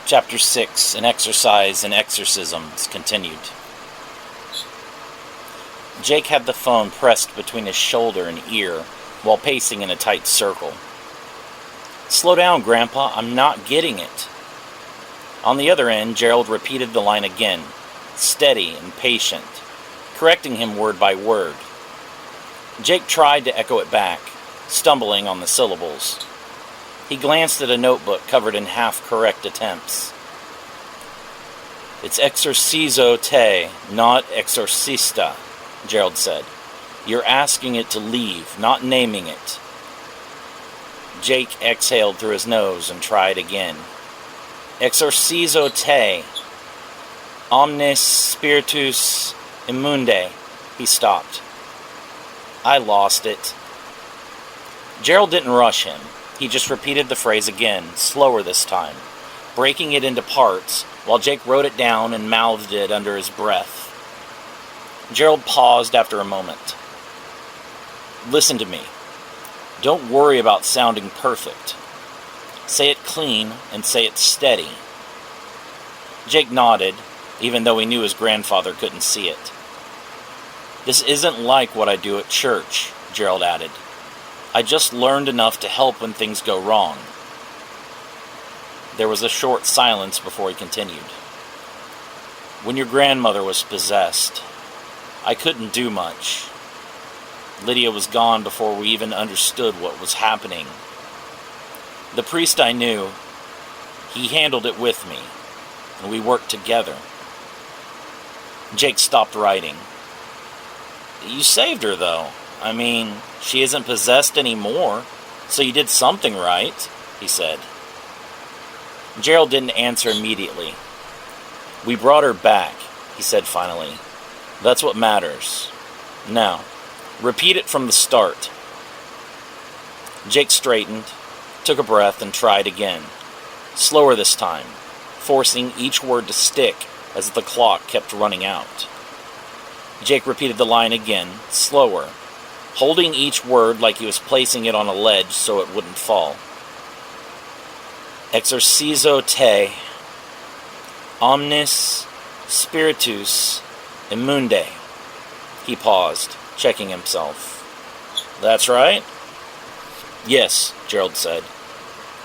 Chapter 6, An Exercise in Exorcisms, continued. Jake had the phone pressed between his shoulder and ear while pacing in a tight circle. "Slow down, Grandpa, I'm not getting it." On the other end, Gerald repeated the line again, steady and patient, correcting him word by word. Jake tried to echo it back, stumbling on the syllables. He glanced at a notebook covered in half-correct attempts. "It's exorcizo te, not exorcista," Gerald said. "You're asking it to leave, not naming it." Jake exhaled through his nose and tried again. "Exorcizo te, omnis spiritus immunde." He stopped. "I lost it." Gerald didn't rush him. He just repeated the phrase again, slower this time, breaking it into parts, while Jake wrote it down and mouthed it under his breath. Gerald paused after a moment. "Listen to me. Don't worry about sounding perfect. Say it clean and say it steady." Jake nodded, even though he knew his grandfather couldn't see it. "This isn't like what I do at church," Gerald added. "I just learned enough to help when things go wrong." There was a short silence before he continued. "When your grandmother was possessed, I couldn't do much. Lydia was gone before we even understood what was happening. The priest I knew, he handled it with me, and we worked together." Jake stopped writing. "You saved her, though. I mean, she isn't possessed anymore, so you did something right," he said. Gerald didn't answer immediately. "We brought her back," he said finally. "That's what matters. Now, repeat it from the start." Jake straightened, took a breath, and tried again, slower this time, forcing each word to stick as the clock kept running out. Jake repeated the line again, slower, holding each word like he was placing it on a ledge so it wouldn't fall. "Exorcizo te, omnis spiritus immunde." He paused, checking himself. "That's right?" "Yes," Gerald said.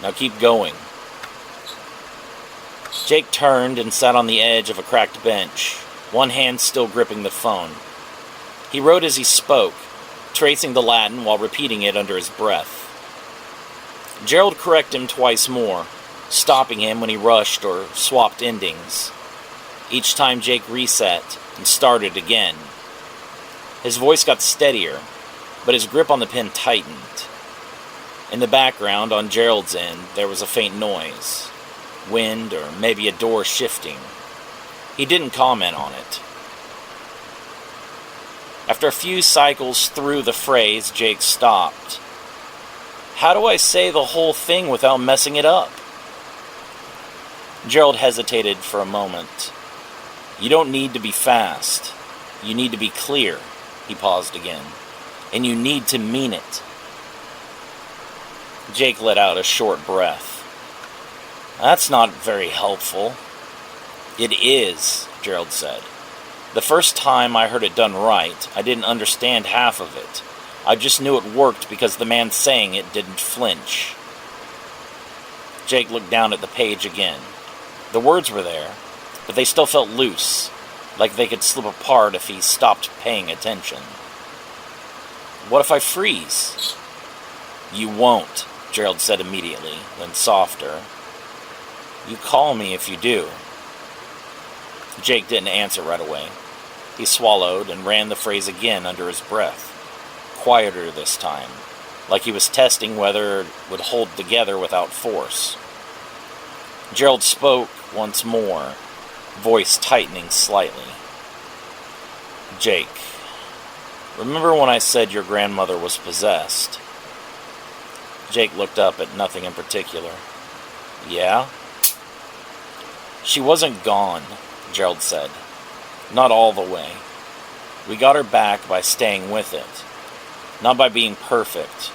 "Now keep going." Jake turned and sat on the edge of a cracked bench, one hand still gripping the phone. He wrote as he spoke, tracing the Latin while repeating it under his breath. Gerald corrected him twice more, stopping him when he rushed or swapped endings. Each time Jake reset and started again. His voice got steadier, but his grip on the pen tightened. In the background, on Gerald's end, there was a faint noise. Wind, or maybe a door shifting. He didn't comment on it. After a few cycles through the phrase, Jake stopped. "How do I say the whole thing without messing it up?" Gerald hesitated for a moment. "You don't need to be fast. You need to be clear." He paused again. "And you need to mean it." Jake let out a short breath. "That's not very helpful." "It is," Gerald said. "The first time I heard it done right, I didn't understand half of it. I just knew it worked because the man saying it didn't flinch." Jake looked down at the page again. The words were there, but they still felt loose, like they could slip apart if he stopped paying attention. "What if I freeze?" "You won't," Gerald said immediately, then softer. "You call me if you do." Jake didn't answer right away. He swallowed and ran the phrase again under his breath, quieter this time, like he was testing whether it would hold together without force. Gerald spoke once more, voice tightening slightly. "Jake, remember when I said your grandmother was possessed?" Jake looked up at nothing in particular. "Yeah?" "She wasn't gone," Gerald said. "Not all the way. We got her back by staying with it. Not by being perfect.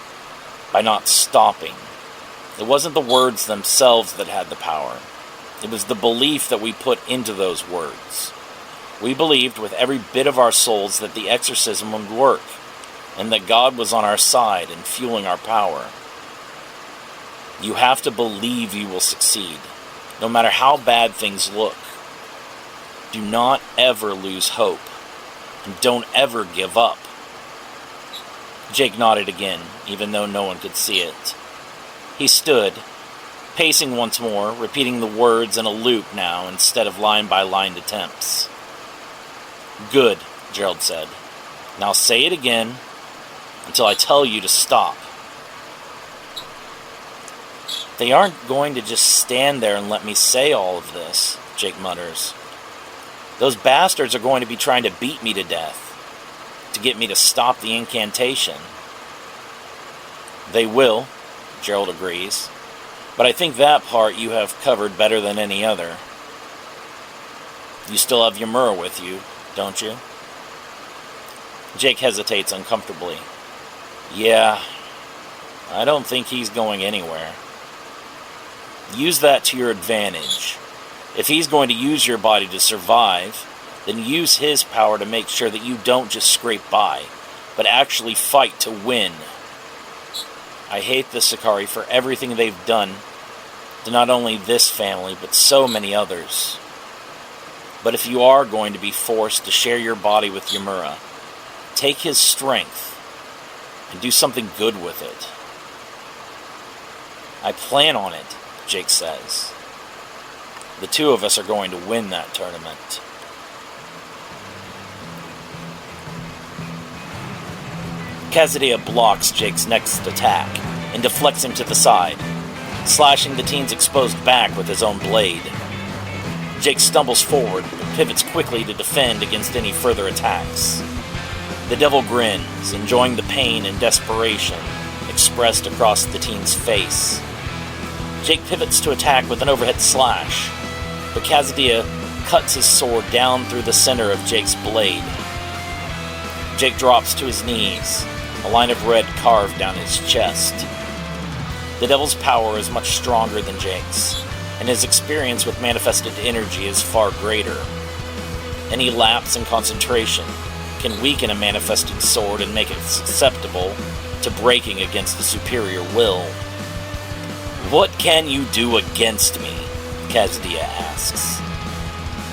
By not stopping. It wasn't the words themselves that had the power. It was the belief that we put into those words. We believed with every bit of our souls that the exorcism would work, and that God was on our side and fueling our power. You have to believe you will succeed, no matter how bad things look. Do not ever lose hope, and don't ever give up. Jake nodded again, even though no one could see it. He stood, pacing once more, repeating the words in a loop now instead of line-by-line attempts. "Good," Gerald said. "Now say it again until I tell you to stop." "They aren't going to just stand there and let me say all of this," Jake mutters. "Those bastards are going to be trying to beat me to death, to get me to stop the incantation." "They will," Gerald agrees. "But I think that part you have covered better than any other. You still have Ymura with you, don't you?" Jake hesitates uncomfortably. "Yeah, I don't think he's going anywhere." "Use that to your advantage. If he's going to use your body to survive, then use his power to make sure that you don't just scrape by, but actually fight to win. I hate the Sakari for everything they've done to not only this family, but so many others. But if you are going to be forced to share your body with Ymura, take his strength and do something good with it." "I plan on it," Jake says. "The two of us are going to win that tournament." Kazuya blocks Jake's next attack and deflects him to the side, slashing the teen's exposed back with his own blade. Jake stumbles forward, but pivots quickly to defend against any further attacks. The devil grins, enjoying the pain and desperation expressed across the teen's face. Jake pivots to attack with an overhead slash, but Kazuya cuts his sword down through the center of Jake's blade. Jake drops to his knees, a line of red carved down his chest. The devil's power is much stronger than Jake's, and his experience with manifested energy is far greater. Any lapse in concentration can weaken a manifested sword and make it susceptible to breaking against a superior will. "What can you do against me?" Kazuya asks.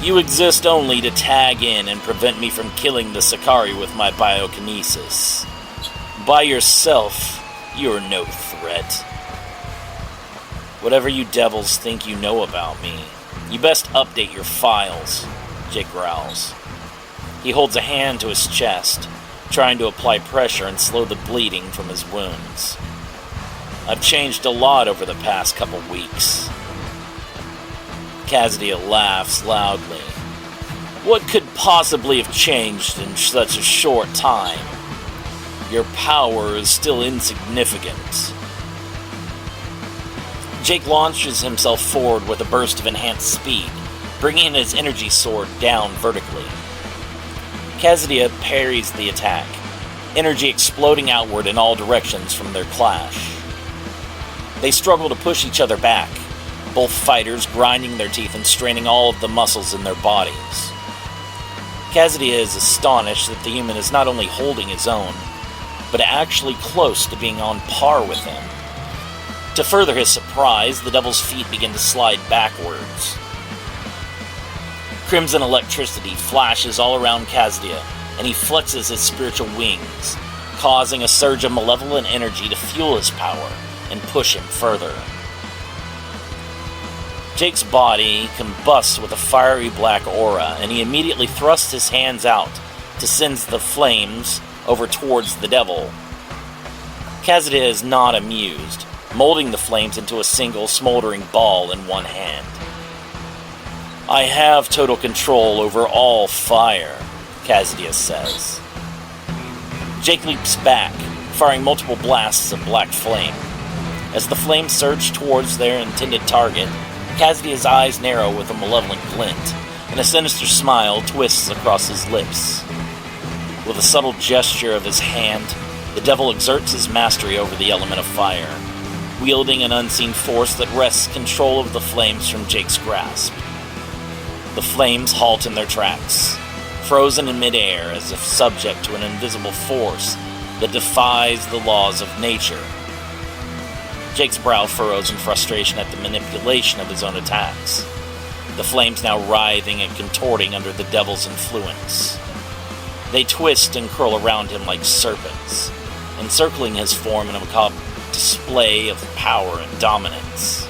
"You exist only to tag in and prevent me from killing the Sakari with my biokinesis. By yourself, you're no threat. Whatever you devils think you know about me, you best update your files," Jake growls. He holds a hand to his chest, trying to apply pressure and slow the bleeding from his wounds. "I've changed a lot over the past couple weeks." Kazuya laughs loudly. "What could possibly have changed in such a short time? Your power is still insignificant." Jake launches himself forward with a burst of enhanced speed, bringing his energy sword down vertically. Kazuya parries the attack, energy exploding outward in all directions from their clash. They struggle to push each other back, both fighters grinding their teeth and straining all of the muscles in their bodies. Kazuya is astonished that the human is not only holding his own, but actually close to being on par with him. To further his surprise, the devil's feet begin to slide backwards. Crimson electricity flashes all around Kazuya, and he flexes his spiritual wings, causing a surge of malevolent energy to fuel his power and push him further. Jake's body combusts with a fiery black aura, and he immediately thrusts his hands out to send the flames over towards the devil. Kazuya is not amused, molding the flames into a single smoldering ball in one hand. "I have total control over all fire," Kazuya says. Jake leaps back, firing multiple blasts of black flame. As the flames surge towards their intended target, Kazuya's eyes narrow with a malevolent glint, and a sinister smile twists across his lips. With a subtle gesture of his hand, the devil exerts his mastery over the element of fire. wielding an unseen force that wrests control of the flames from Jake's grasp. The flames halt in their tracks, frozen in midair as if subject to an invisible force that defies the laws of nature. Jake's brow furrows in frustration at the manipulation of his own attacks, the flames now writhing and contorting under the devil's influence. They twist and curl around him like serpents, encircling his form in a macabre display of power and dominance.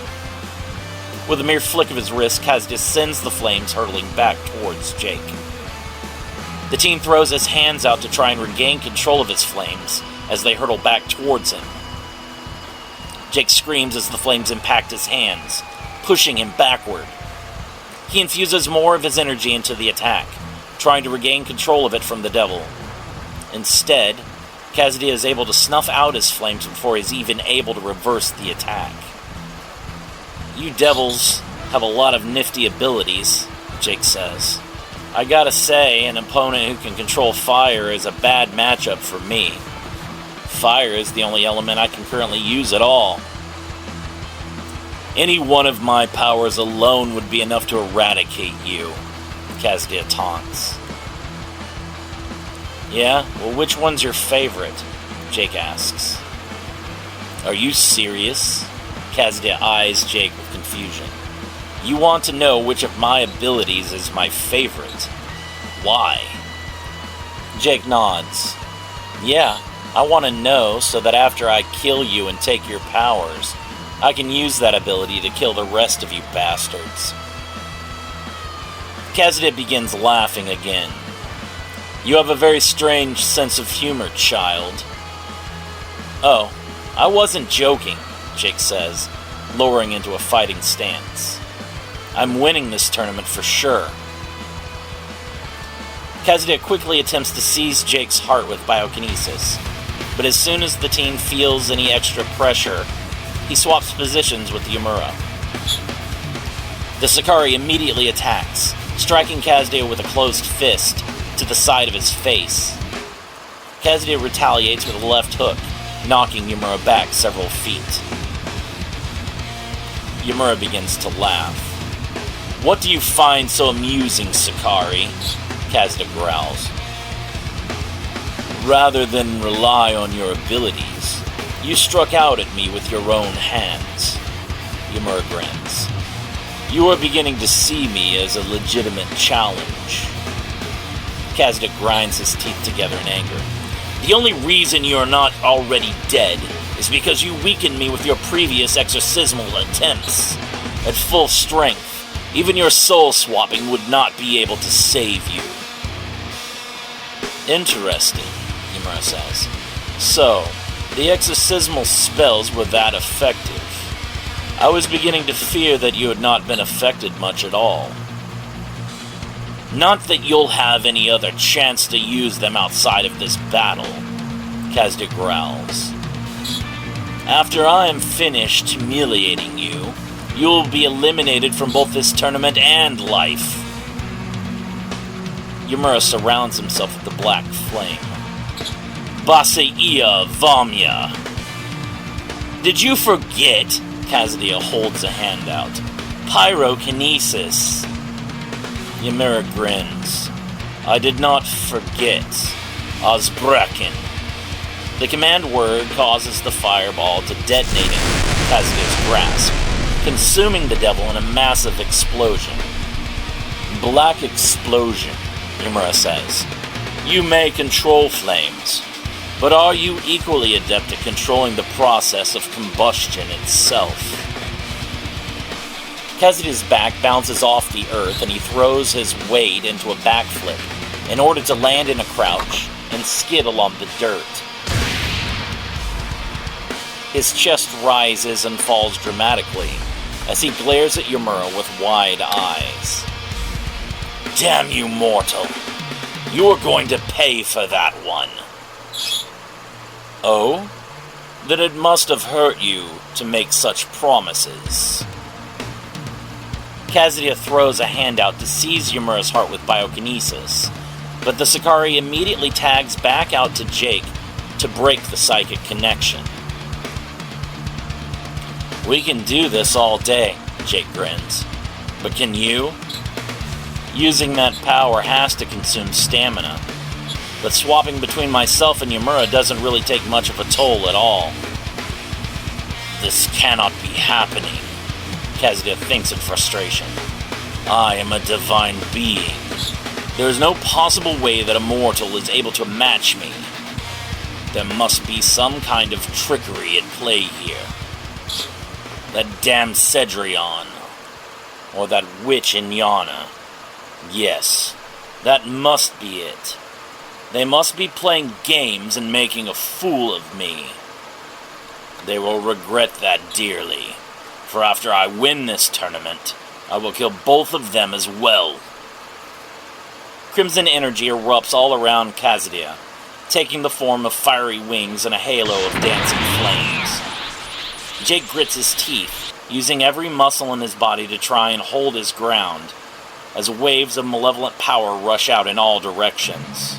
With a mere flick of his wrist, Kazuya sends the flames hurtling back towards Jake. The team throws his hands out to try and regain control of his flames as they hurtle back towards him. Jake screams as the flames impact his hands, pushing him backward. He infuses more of his energy into the attack, trying to regain control of it from the devil. Instead, Kazuya is able to snuff out his flames before he's even able to reverse the attack. "You devils have a lot of nifty abilities," Jake says. "I gotta say, an opponent who can control fire is a bad matchup for me. Fire is the only element I can currently use at all. Any one of my powers alone would be enough to eradicate you," Kazuya taunts. "Yeah? Well, which one's your favorite?" Jake asks. "Are you serious?" Kazuya eyes Jake with confusion. "You want to know which of my abilities is my favorite? Why?" Jake nods. "Yeah, I want to know so that after I kill you and take your powers, I can use that ability to kill the rest of you bastards." Kazuya begins laughing again. "You have a very strange sense of humor, child." "Oh, I wasn't joking," Jake says, lowering into a fighting stance. "I'm winning this tournament for sure." Kazuya quickly attempts to seize Jake's heart with biokinesis, but as soon as the team feels any extra pressure, he swaps positions with Yamura. The Sakari immediately attacks, striking Kazuya with a closed fist to the side of his face. Kazuya retaliates with a left hook, knocking Yamura back several feet. Yamura begins to laugh. "What do you find so amusing, Sakari?" Kazuya growls. "Rather than rely on your abilities, you struck out at me with your own hands." Yamura grins. "You are beginning to see me as a legitimate challenge." Kazuya grinds his teeth together in anger. "The only reason you are not already dead is because you weakened me with your previous exorcismal attempts. At full strength, even your soul swapping would not be able to save you." "Interesting," Yamura says. "So, the exorcismal spells were that effective. I was beginning to fear that you had not been affected much at all." "Not that you'll have any other chance to use them outside of this battle," Kazuya growls. "After I am finished humiliating you, you'll be eliminated from both this tournament and life." Yamura surrounds himself with the black flame. "Baseiya Vamya." "Did you forget?" Kazuya holds a hand out. "Pyrokinesis." Yamura grins. "I did not forget. Osbrechen." The command word causes the fireball to detonate in Kazuya's grasp, consuming the devil in a massive explosion. "Black explosion," Yamura says. "You may control flames, but are you equally adept at controlling the process of combustion itself?" Kazuya's back bounces off the earth and he throws his weight into a backflip in order to land in a crouch and skid along the dirt. His chest rises and falls dramatically as he glares at Yamura with wide eyes. "Damn you, mortal! You are going to pay for that one." "Oh? Then it must have hurt you to make such promises." Kazuya throws a hand out to seize Yamura's heart with biokinesis, but the Sakari immediately tags back out to Jake to break the psychic connection. We can do this all day, Jake grins. But can you? Using that power has to consume stamina. But swapping between myself and Yamura doesn't really take much of a toll at all. This cannot be happening, Kazuya thinks in frustration. I am a divine being. There is no possible way that a mortal is able to match me. There must be some kind of trickery at play here. That damn Cedrion. Or that witch in Yana. Yes, that must be it. They must be playing games and making a fool of me. They will regret that dearly, for after I win this tournament, I will kill both of them as well. Crimson energy erupts all around Kazuya, taking the form of fiery wings and a halo of dancing flames. Jake grits his teeth, using every muscle in his body to try and hold his ground, as waves of malevolent power rush out in all directions.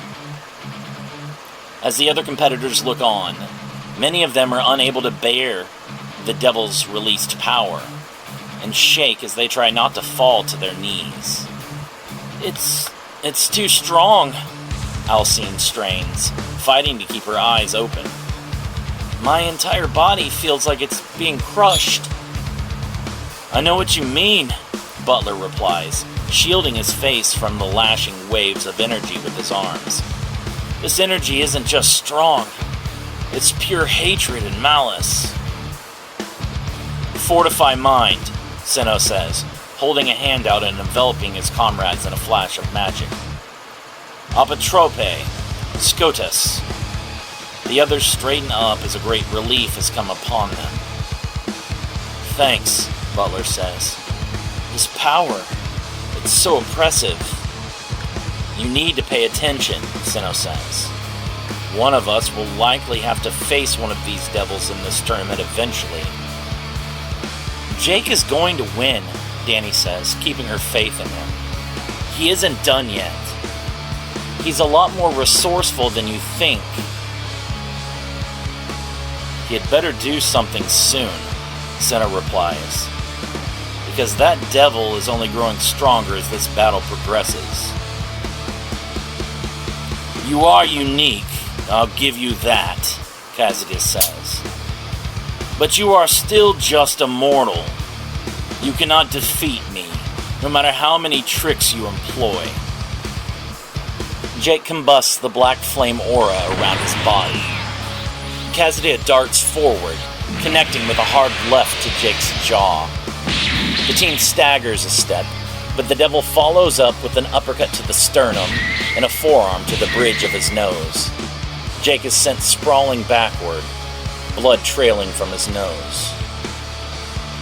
As the other competitors look on, many of them are unable to bear the devil's released power, and shake as they try not to fall to their knees. It's too strong, Alcine strains, fighting to keep her eyes open. My entire body feels like it's being crushed. I know what you mean, Butler replies, shielding his face from the lashing waves of energy with his arms. This energy isn't just strong. It's pure hatred and malice. Fortify mind, Senno says, holding a hand out and enveloping his comrades in a flash of magic. Apatrope, Scotus. The others straighten up as a great relief has come upon them. Thanks, Butler says. This power, it's so oppressive. You need to pay attention, Senno says. One of us will likely have to face one of these devils in this tournament eventually. Jake is going to win, Danny says, keeping her faith in him. He isn't done yet. He's a lot more resourceful than you think. He had better do something soon, Senna replies, because that devil is only growing stronger as this battle progresses. You are unique, I'll give you that, Kazuya says. But you are still just a mortal. You cannot defeat me, no matter how many tricks you employ. Jake combusts the black flame aura around his body. Kazuya darts forward, connecting with a hard left to Jake's jaw. The team staggers a step, but the devil follows up with an uppercut to the sternum and a forearm to the bridge of his nose. Jake is sent sprawling backward, blood trailing from his nose.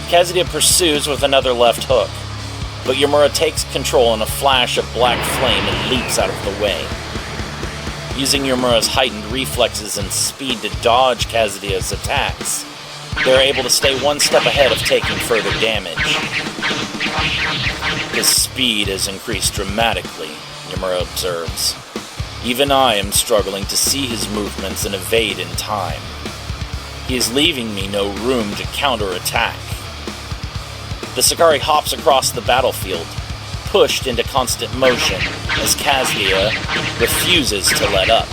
Kazuya pursues with another left hook, but Yamura takes control in a flash of black flame and leaps out of the way. Using Yamura's heightened reflexes and speed to dodge Kazuya's attacks, they're able to stay one step ahead of taking further damage. His speed has increased dramatically, Yamura observes. Even I am struggling to see his movements and evade in time. He is leaving me no room to counterattack. The Sakari hops across the battlefield, pushed into constant motion as Kazuya refuses to let up.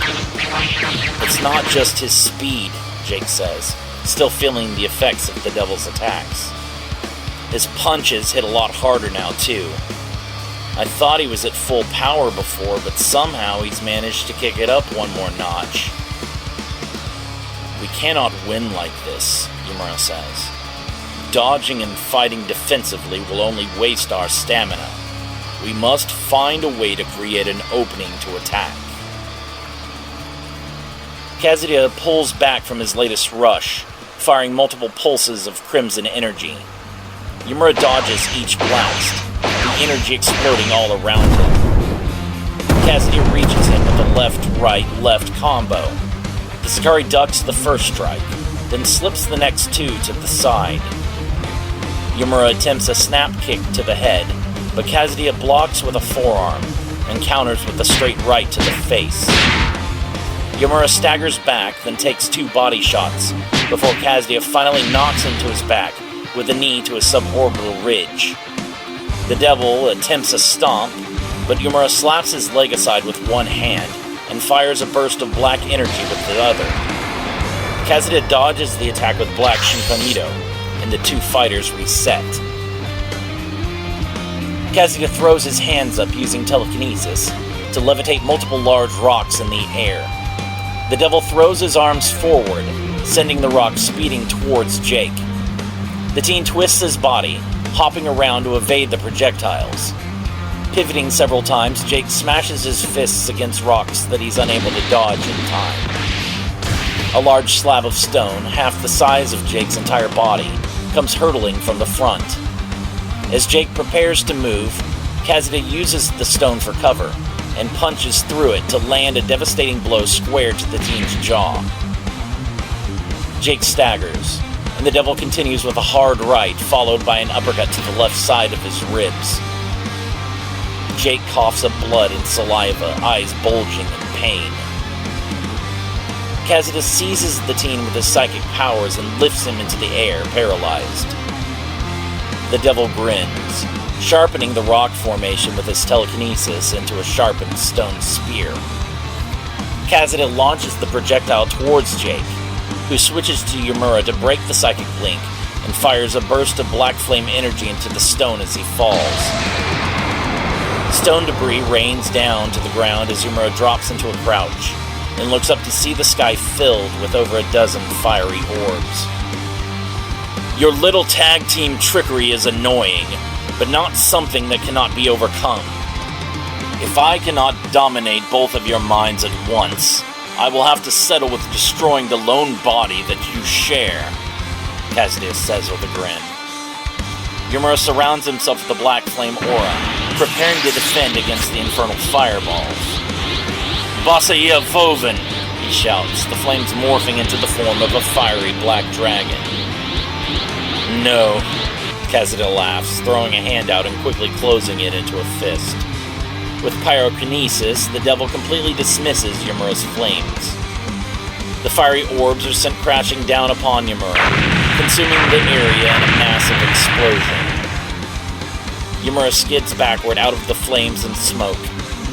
It's not just his speed, Jake says, still feeling the effects of the devil's attacks. His punches hit a lot harder now, too. I thought he was at full power before, but somehow he's managed to kick it up one more notch. We cannot win like this, Yamura says. Dodging and fighting defensively will only waste our stamina. We must find a way to create an opening to attack. Kazuya pulls back from his latest rush, firing multiple pulses of crimson energy. Yamura dodges each blast, the energy exploding all around him. Kazuya reaches him with a left-right-left combo. The Sakari ducks the first strike, then slips the next two to the side. Yamura attempts a snap kick to the head, but Kazuya blocks with a forearm and counters with a straight right to the face. Yamura staggers back, then takes two body shots, before Kazuya finally knocks him to his back with a knee to a suborbital ridge. The devil attempts a stomp, but Yumura slaps his leg aside with one hand and fires a burst of black energy with the other. Kazuda dodges the attack with black Shinkanito, and the two fighters reset. Kazuda throws his hands up using telekinesis to levitate multiple large rocks in the air. The devil throws his arms forward, sending the rocks speeding towards Jake. The teen twists his body, hopping around to evade the projectiles. Pivoting several times, Jake smashes his fists against rocks that he's unable to dodge in time. A large slab of stone, half the size of Jake's entire body, comes hurtling from the front. As Jake prepares to move, Kazuda uses the stone for cover and punches through it to land a devastating blow square to the teen's jaw. Jake staggers, and the devil continues with a hard right, followed by an uppercut to the left side of his ribs. Jake coughs up blood and saliva, eyes bulging in pain. Kazuda seizes the teen with his psychic powers and lifts him into the air, paralyzed. The devil grins, sharpening the rock formation with his telekinesis into a sharpened stone spear. Kazuda launches the projectile towards Jake, who switches to Yumura to break the psychic link and fires a burst of black flame energy into the stone as he falls. Stone debris rains down to the ground as Yumura drops into a crouch and looks up to see the sky filled with over a dozen fiery orbs. Your little tag team trickery is annoying, but not something that cannot be overcome. If I cannot dominate both of your minds at once, I will have to settle with destroying the lone body that you share, Kazuda says with a grin. Yumura surrounds himself with the black flame aura, preparing to defend against the infernal fireballs. Basaya Voven, he shouts, the flames morphing into the form of a fiery black dragon. No, Kazuda laughs, throwing a hand out and quickly closing it into a fist. With pyrokinesis, the devil completely dismisses Yumura's flames. The fiery orbs are sent crashing down upon Yumura, consuming the area in a massive explosion. Yumura skids backward out of the flames and smoke,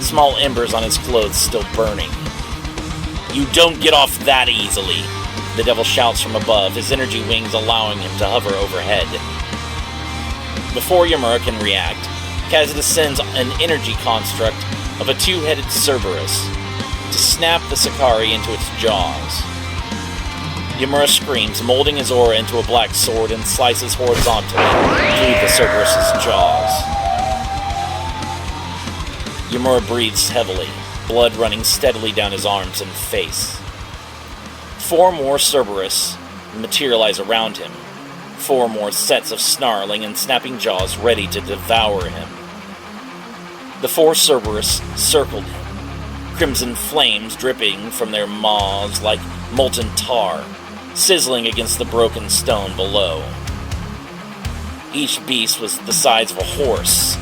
small embers on his clothes still burning. You don't get off that easily, the devil shouts from above, his energy wings allowing him to hover overhead. Before Yumura can react, Kazuda sends an energy construct of a two-headed Cerberus to snap the Sakari into its jaws. Yumura screams, molding his aura into a black sword and slices horizontally through the Cerberus's jaws. Yumura breathes heavily, blood running steadily down his arms and face. 4 more Cerberus materialize around him, 4 more sets of snarling and snapping jaws ready to devour him. The 4 Cerberus circled him, crimson flames dripping from their maws like molten tar, sizzling against the broken stone below. Each beast was the size of a horse.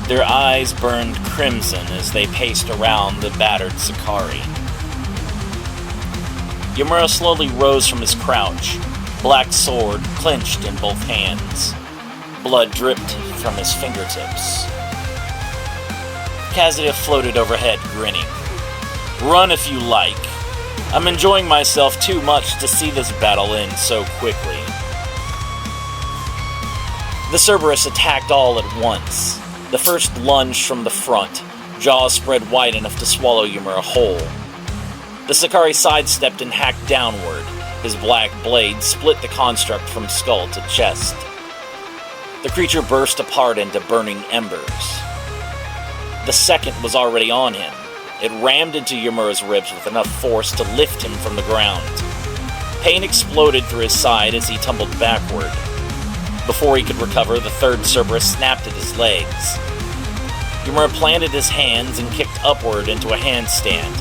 Their eyes burned crimson as they paced around the battered Sakari. Yumura slowly rose from his crouch, black sword clenched in both hands. Blood dripped from his fingertips. Kazuda floated overhead, grinning. Run if you like. I'm enjoying myself too much to see this battle end so quickly. The Cerberus attacked all at once. The first lunged from the front, jaws spread wide enough to swallow Yumura whole. The Sakari sidestepped and hacked downward. His black blade split the construct from skull to chest. The creature burst apart into burning embers. The second was already on him. It rammed into Yumura's ribs with enough force to lift him from the ground. Pain exploded through his side as he tumbled backward. Before he could recover, the third Cerberus snapped at his legs. Yumura planted his hands and kicked upward into a handstand,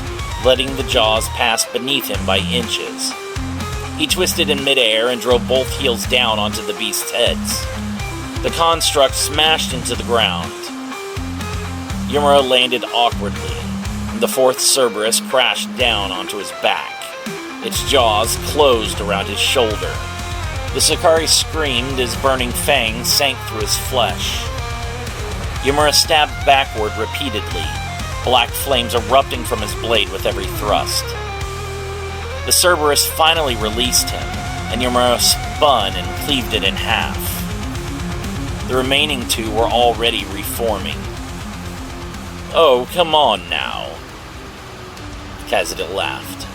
letting the jaws pass beneath him by inches. He twisted in midair and drove both heels down onto the beast's heads. The construct smashed into the ground. Yumura landed awkwardly, and the fourth Cerberus crashed down onto his back. Its jaws closed around his shoulder. The Sakari screamed as burning fangs sank through his flesh. Yamura stabbed backward repeatedly, black flames erupting from his blade with every thrust. The Cerberus finally released him, and Yamura spun and cleaved it in half. The remaining two were already reforming. "Oh, come on now," Kazadit laughed.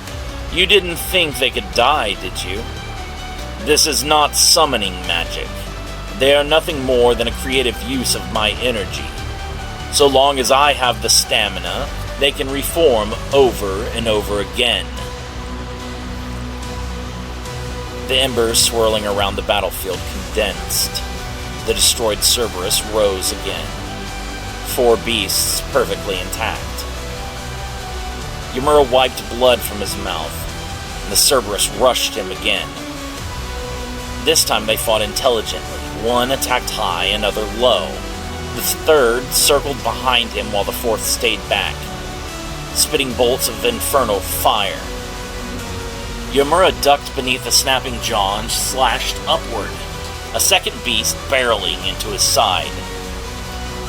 "You didn't think they could die, did you? This is not summoning magic. They are nothing more than a creative use of my energy. So long as I have the stamina, they can reform over and over again." The embers swirling around the battlefield condensed. The destroyed Cerberus rose again. 4 beasts perfectly intact. Yamura wiped blood from his mouth, and the Cerberus rushed him again. This time they fought intelligently. One attacked high, another low. The third circled behind him while the fourth stayed back, spitting bolts of infernal fire. Yamura ducked beneath a snapping jaw and slashed upward, a second beast barreling into his side.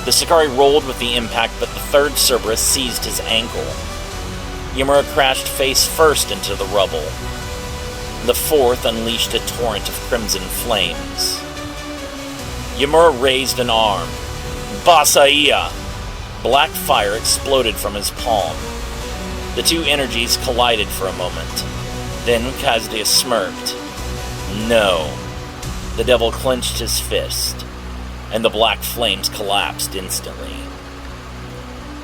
The Sakari rolled with the impact, but the third Cerberus seized his ankle. Yamura crashed face first into the rubble. The fourth unleashed a torrent of crimson flames. Yamura raised an arm. "Basaiya!" Black fire exploded from his palm. The two energies collided for a moment. Then Kazdia smirked. "No." The devil clenched his fist, and the black flames collapsed instantly.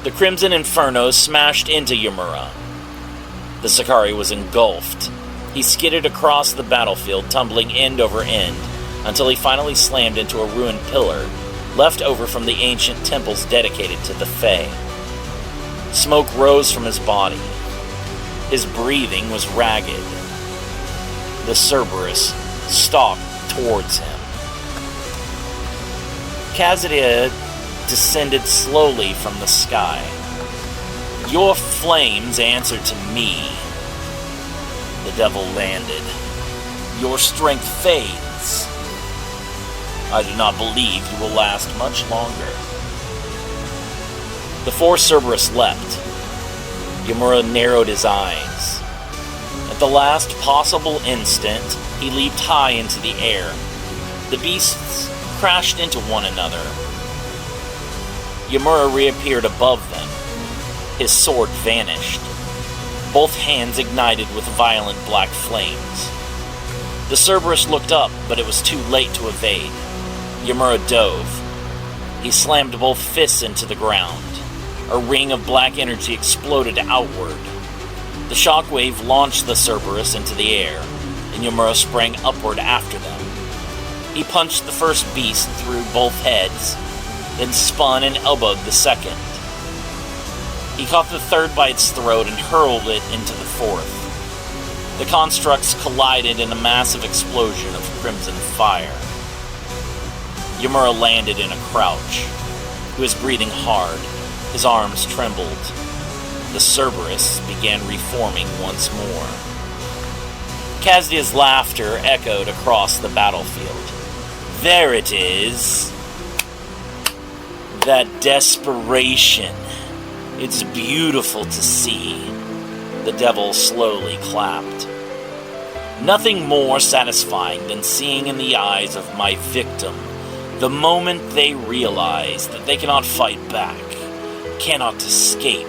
The crimson inferno smashed into Yamura. The Sakari was engulfed. He skidded across the battlefield, tumbling end over end, until he finally slammed into a ruined pillar, left over from the ancient temples dedicated to the Fae. Smoke rose from his body. His breathing was ragged. The Cerberus stalked towards him. Kazdia descended slowly from the sky. "Your flames answer to me." The devil landed. "Your strength fades. I do not believe you will last much longer." The 4 Cerberus leapt. Yamura narrowed his eyes. At the last possible instant, he leaped high into the air. The beasts crashed into one another. Yamura reappeared above them. His sword vanished. Both hands ignited with violent black flames. The Cerberus looked up, but it was too late to evade. Yamura dove. He slammed both fists into the ground. A ring of black energy exploded outward. The shockwave launched the Cerberus into the air, and Yamura sprang upward after them. He punched the first beast through both heads, then spun and elbowed the second. He caught the third by its throat and hurled it into the fourth. The constructs collided in a massive explosion of crimson fire. Yamura landed in a crouch. He was breathing hard. His arms trembled. The Cerberus began reforming once more. Kazdia's laughter echoed across the battlefield. "There it is. That desperation. It's beautiful to see." The devil slowly clapped. "Nothing more satisfying than seeing in the eyes of my victim the moment they realize that they cannot fight back, cannot escape.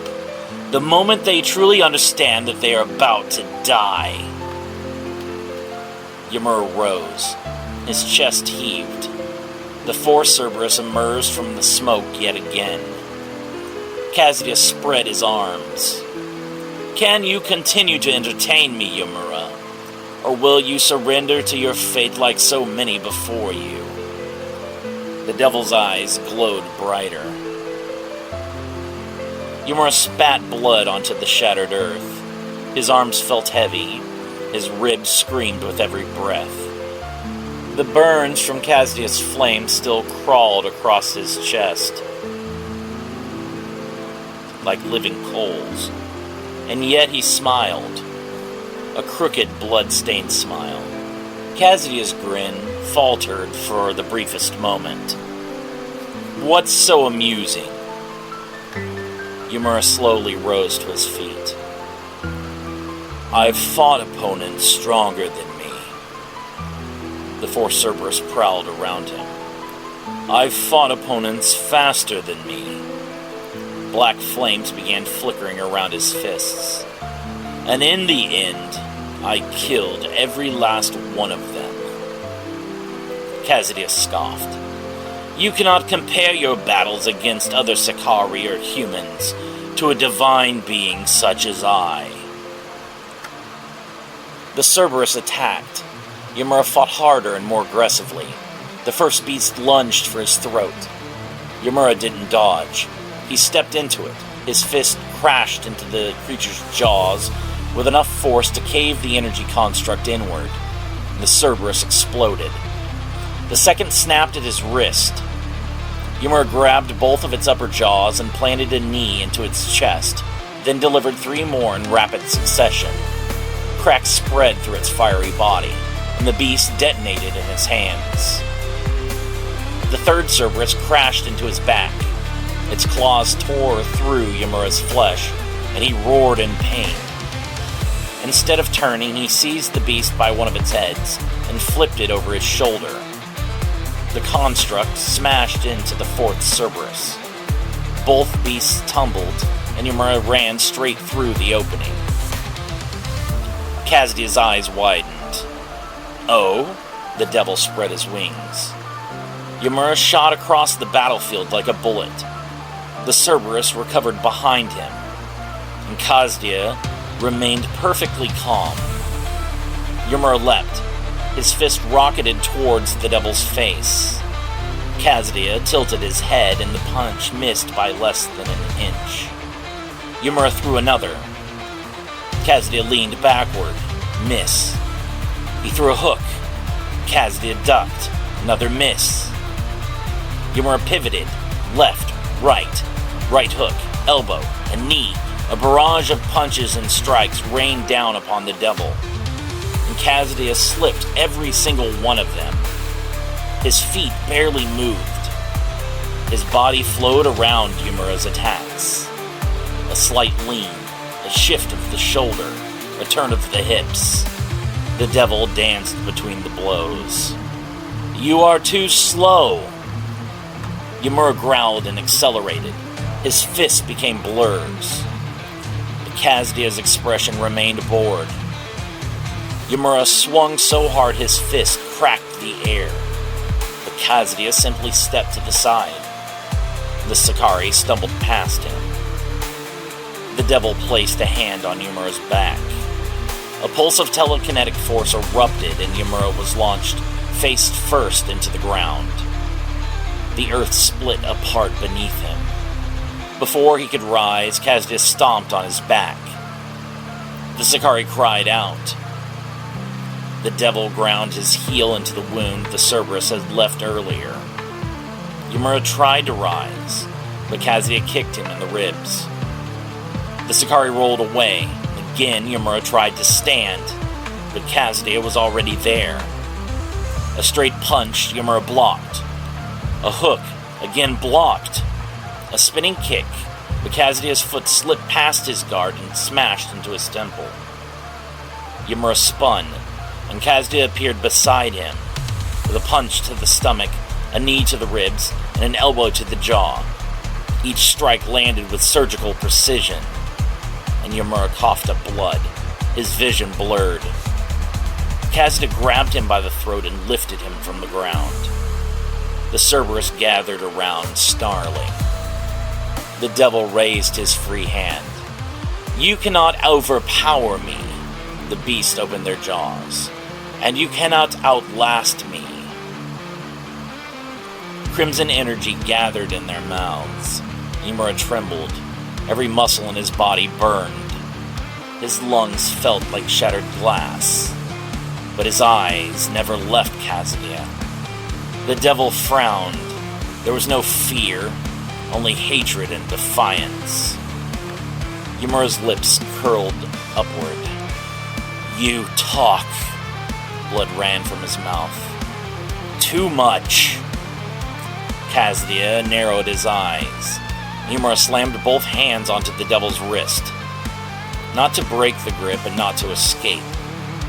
The moment they truly understand that they are about to die." Yamura rose. His chest heaved. The 4 Cerberus emerged from the smoke yet again. Kazdia spread his arms. "Can you continue to entertain me, Yamura? Or will you surrender to your fate like so many before you?" The devil's eyes glowed brighter. Yamura spat blood onto the shattered earth. His arms felt heavy. His ribs screamed with every breath. The burns from Kazdia's flame still crawled across his chest like living coals. And yet he smiled. A crooked, blood-stained smile. Kazuya's grin faltered for the briefest moment. What's so amusing? Yumura slowly rose to his feet. I've fought opponents stronger than me. The four Cerberus prowled around him. I've fought opponents faster than me. Black flames began flickering around his fists. And in the end, I killed every last one of them. Kazuya scoffed. You cannot compare your battles against other Sakari or humans to a divine being such as I. The Cerberus attacked. Yumura fought harder and more aggressively. The first beast lunged for his throat. Yumura didn't dodge. He stepped into it. His fist crashed into the creature's jaws with enough force to cave the energy construct inward. The Cerberus exploded. The second snapped at his wrist. Yumura grabbed both of its upper jaws and planted a knee into its chest, then delivered 3 more in rapid succession. Cracks spread through its fiery body, and the beast detonated in his hands. The third Cerberus crashed into his back. Its claws tore through Yumura's flesh, and he roared in pain. Instead of turning, he seized the beast by one of its heads and flipped it over his shoulder. The construct smashed into the fourth Cerberus. Both beasts tumbled, and Yumura ran straight through the opening. Kazuya's eyes widened. Oh? The devil spread his wings. Yumura shot across the battlefield like a bullet. The Cerberus recovered behind him, and Kazuya remained perfectly calm. Yumura leapt. His fist rocketed towards the devil's face. Kazuya tilted his head, and the punch missed by less than an inch. Yumura threw another. Kazuya leaned backward. Miss. He threw a hook. Kazuya ducked. Another miss. Yumura pivoted. Left, right hook, elbow, and knee. A barrage of punches and strikes rained down upon the devil, and Kazuya slipped every single one of them. His feet barely moved. His body flowed around Yumura's attacks. A slight lean, a shift of the shoulder, a turn of the hips. The devil danced between the blows. You are too slow. Yumura growled and accelerated. His fists became blurs. Kazuya's expression remained bored. Yumura swung so hard his fist cracked the air, but Kazuya simply stepped to the side. The Sakari stumbled past him. The devil placed a hand on Yumura's back. A pulse of telekinetic force erupted, and Yumura was launched face first into the ground. The earth split apart beneath him. Before he could rise, Kazuya stomped on his back. The Sakari cried out. The devil ground his heel into the wound the Cerberus had left earlier. Yumura tried to rise, but Kazuya kicked him in the ribs. The Sakari rolled away. Again, Yumura tried to stand, but Kazuya was already there. A straight punch, Yumura blocked. A hook, again blocked. A spinning kick, but Kazuya's foot slipped past his guard and smashed into his temple. Yumura spun, and Kazuya appeared beside him, with a punch to the stomach, a knee to the ribs, and an elbow to the jaw. Each strike landed with surgical precision, and Yumura coughed up blood, his vision blurred. Kazuya grabbed him by the throat and lifted him from the ground. The Cerberus gathered around, snarling. The devil raised his free hand. You cannot overpower me. The beast opened their jaws. And you cannot outlast me. Crimson energy gathered in their mouths. Yumura trembled. Every muscle in his body burned. His lungs felt like shattered glass. But his eyes never left Kazuya. The devil frowned. There was no fear, only hatred and defiance. Yumura's lips curled upward. You talk blood ran from his mouth. Too much! Kazuya narrowed his eyes. Yumura slammed both hands onto the devil's wrist. Not to break the grip and not to escape.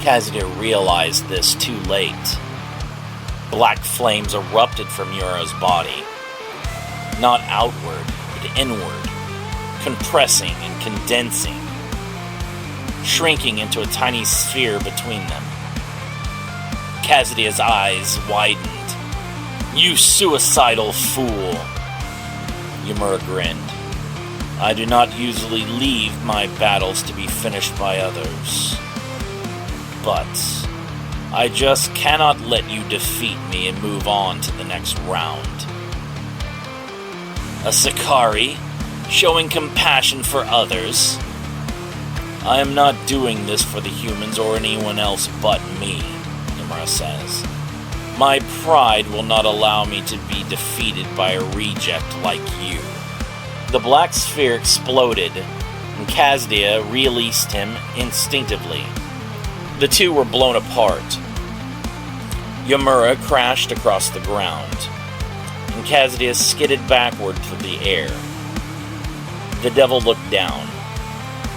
Kazuya realized this too late. Black flames erupted from Yumura's body. Not outward, but inward. Compressing and condensing. Shrinking into a tiny sphere between them. Kazuya's eyes widened. "You suicidal fool!" Yumura grinned. "I do not usually leave my battles to be finished by others. But I just cannot let you defeat me and move on to the next round. A Sakari, showing compassion for others? I am not doing this for the humans or anyone else but me," Yumura says. "My pride will not allow me to be defeated by a reject like you." The black sphere exploded, and Kazuya released him instinctively. The two were blown apart. Yumura crashed across the ground, and Kazuya skidded backward through the air. The devil looked down.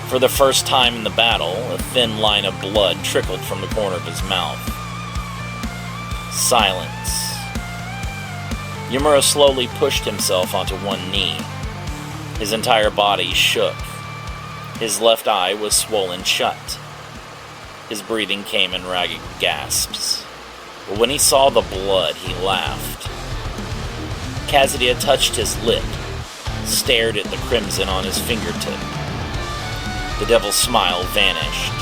For the first time in the battle, a thin line of blood trickled from the corner of his mouth. Silence. Yumura slowly pushed himself onto one knee. His entire body shook. His left eye was swollen shut. His breathing came in ragged gasps. But when he saw the blood, he laughed. Kazuya touched his lip, stared at the crimson on his fingertip. The devil's smile vanished.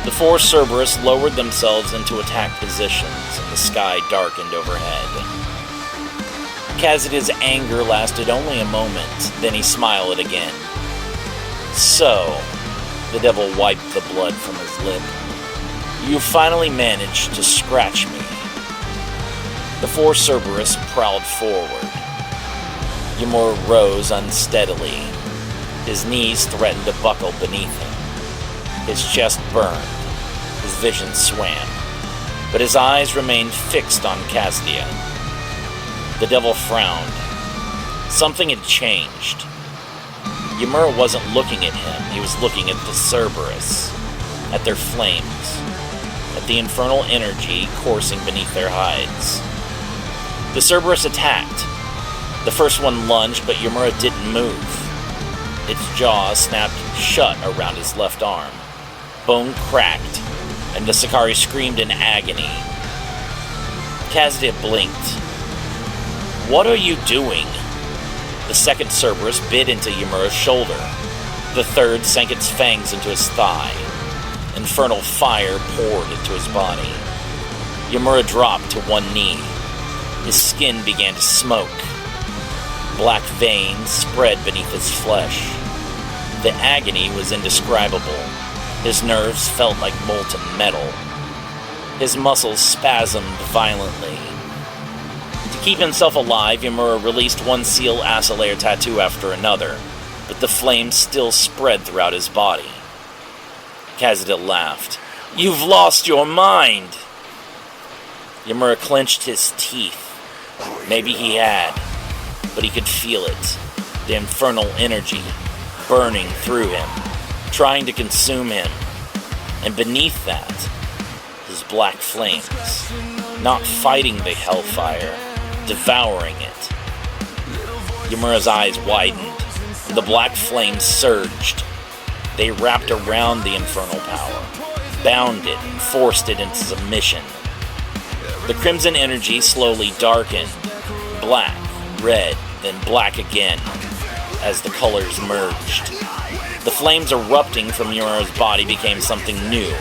The four Cerberus lowered themselves into attack positions, and the sky darkened overhead. Kazuya's anger lasted only a moment, then he smiled again. "So," the devil wiped the blood from his lip, "you finally managed to scratch me." The four Cerberus prowled forward. Yumura rose unsteadily. His knees threatened to buckle beneath him. His chest burned. His vision swam. But his eyes remained fixed on Kazuya. The devil frowned. Something had changed. Yumura wasn't looking at him. He was looking at the Cerberus. At their flames. At the infernal energy coursing beneath their hides. The Cerberus attacked. The first one lunged, but Yumura didn't move. Its jaw snapped shut around his left arm. Bone cracked, and the Sakari screamed in agony. Kazuya blinked. "What are you doing?" The second Cerberus bit into Yumura's shoulder. The third sank its fangs into his thigh. Infernal fire poured into his body. Yumura dropped to one knee. His skin began to smoke. Black veins spread beneath his flesh. The agony was indescribable. His nerves felt like molten metal. His muscles spasmed violently. To keep himself alive, Yumura released one seal Asalayer tattoo after another, but the flames still spread throughout his body. Kazuya laughed. "You've lost your mind!" Yumura clenched his teeth. Maybe he had, but he could feel it. The infernal energy burning through him, trying to consume him. And beneath that, his black flames, not fighting the hellfire, devouring it. Yumura's eyes widened, and the black flames surged. They wrapped around the infernal power, bound it, and forced it into submission. The crimson energy slowly darkened, black, red, then black again, as the colors merged. The flames erupting from Yumura's body became something new.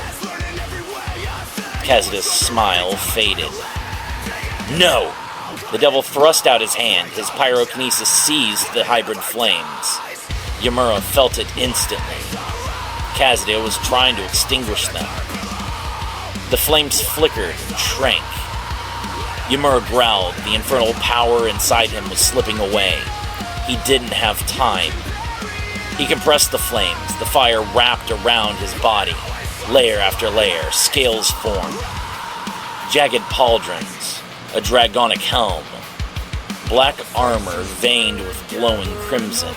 Kazuya's smile faded. "No!" The devil thrust out his hand. His pyrokinesis seized the hybrid flames. Yumura felt it instantly. Kazuya was trying to extinguish them. The flames flickered and shrank. Yumura growled. The infernal power inside him was slipping away. He didn't have time. He compressed the flames. The fire wrapped around his body. Layer after layer, scales formed. jagged pauldrons, a dragonic helm, black armor veined with glowing crimson,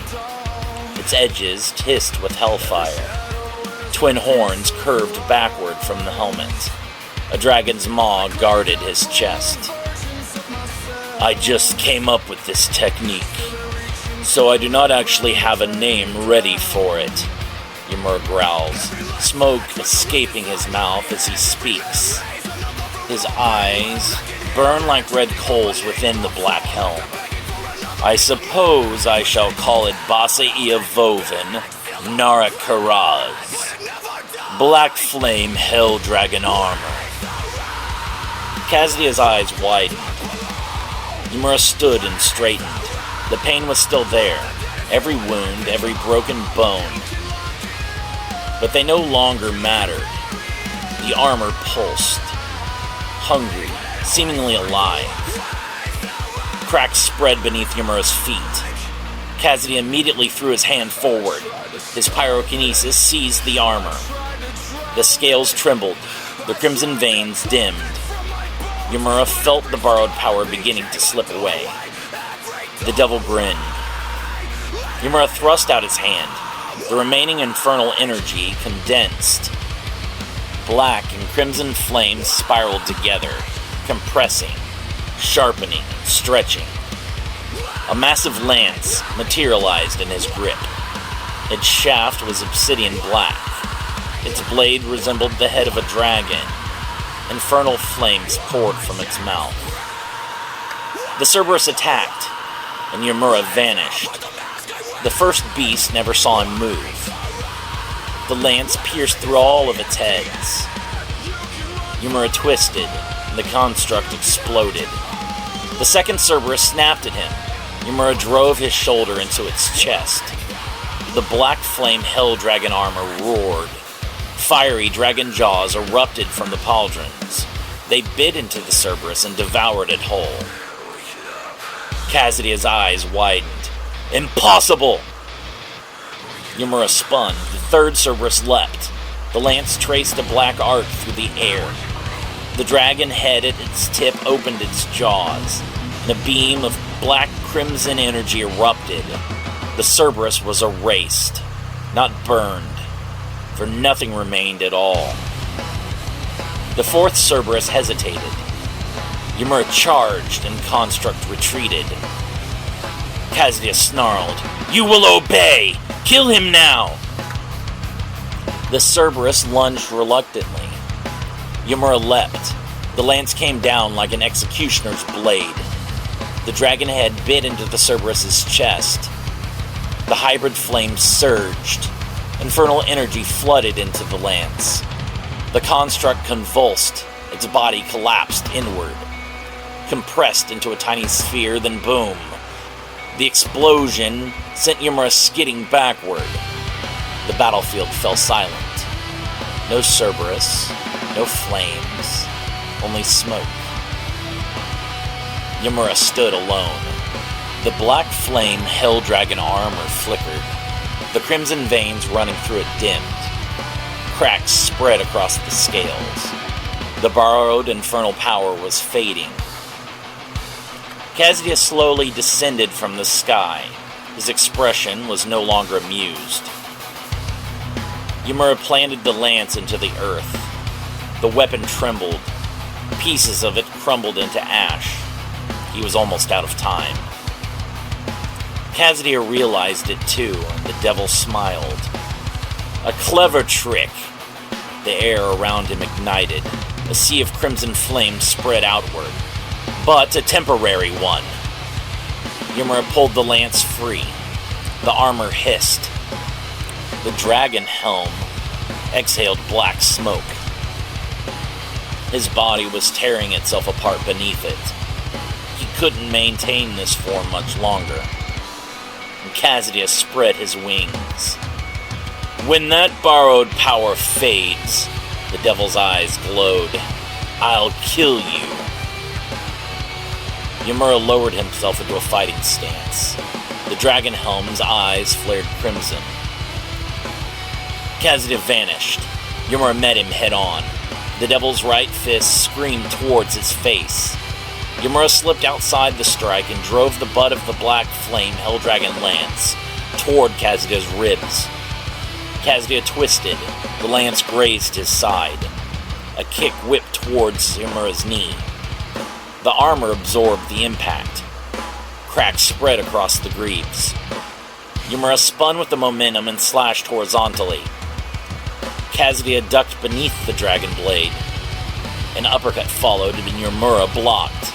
its edges hissed with hellfire. Twin horns curved backward from the helmet. A dragon's maw guarded his chest. I just came up with this technique, so I do not actually have a name ready for it, Ymir growls, smoke escaping his mouth as he speaks. His eyes burn like red coals within the black helm. I suppose I shall call it Basa Iavoven Narakaraz. Black Flame Hell Dragon Armor. Kazuya's eyes widened. Ymir stood and straightened. The pain was still there, every wound, every broken bone. But they no longer mattered. The armor pulsed, hungry, seemingly alive. Cracks spread beneath Ymira's feet. Kazuya immediately threw his hand forward. His pyrokinesis seized the armor. The scales trembled, the crimson veins dimmed. Ymir felt the borrowed power beginning to slip away. The devil grinned. Ymir thrust out his hand. The remaining infernal energy condensed. Black and crimson flames spiraled together, compressing, sharpening, stretching. A massive lance materialized in his grip. Its shaft was obsidian black. Its blade resembled the head of a dragon. Infernal flames poured from its mouth. The Cerberus attacked, and Ymir vanished. The first beast never saw him move. The lance pierced through all of its heads. Ymir twisted, and the construct exploded. The second Cerberus snapped at him. Ymir drove his shoulder into its chest. The black flame hell dragon armor roared. Fiery dragon jaws erupted from the pauldrons. They bit into the Cerberus and devoured it whole. Kazuya's eyes widened. Impossible! Ymir spun. The third Cerberus leapt. The lance traced a black arc through the air. The dragon head at its tip opened its jaws, and a beam of black crimson energy erupted. The Cerberus was erased, not burned, for nothing remained at all. The fourth Cerberus hesitated. Ymir charged and Construct retreated. Kazuya snarled, "You will obey! Kill him now!" The Cerberus lunged reluctantly. Ymir leapt. The lance came down like an executioner's blade. The dragon head bit into the Cerberus's chest. The hybrid flame surged. Infernal energy flooded into the lance. The construct convulsed. Its body collapsed inward. Compressed into a tiny sphere, then boom. The explosion sent Ymir skidding backward. The battlefield fell silent. No Cerberus, no flames, only smoke. Ymir stood alone. The black flame hell dragon armor flickered. The crimson veins running through it dimmed. Cracks spread across the scales. The borrowed infernal power was fading. Kazuya slowly descended from the sky. His expression was no longer amused. Ymir planted the lance into the earth. The weapon trembled. Pieces of it crumbled into ash. He was almost out of time. Kazuya realized it too, and the devil smiled. A clever trick. The air around him ignited. A sea of crimson flames spread outward. But a temporary one. Ymir pulled the lance free. The armor hissed. The dragon helm exhaled black smoke. His body was tearing itself apart beneath it. He couldn't maintain this form much longer. And Kazuya spread his wings. When that borrowed power fades, the devil's eyes glowed. I'll kill you. Ymir lowered himself into a fighting stance. The dragon helm's eyes flared crimson. Kazuya vanished. Ymir met him head on. The devil's right fist screamed towards his face. Yamura slipped outside the strike and drove the butt of the black flame Helldragon lance toward Kazuya's ribs. Kazuya twisted. The lance grazed his side. A kick whipped towards Yamura's knee. The armor absorbed the impact. Cracks spread across the greaves. Yamura spun with the momentum and slashed horizontally. Kazuya ducked beneath the dragon blade. An uppercut followed, and Yamura blocked.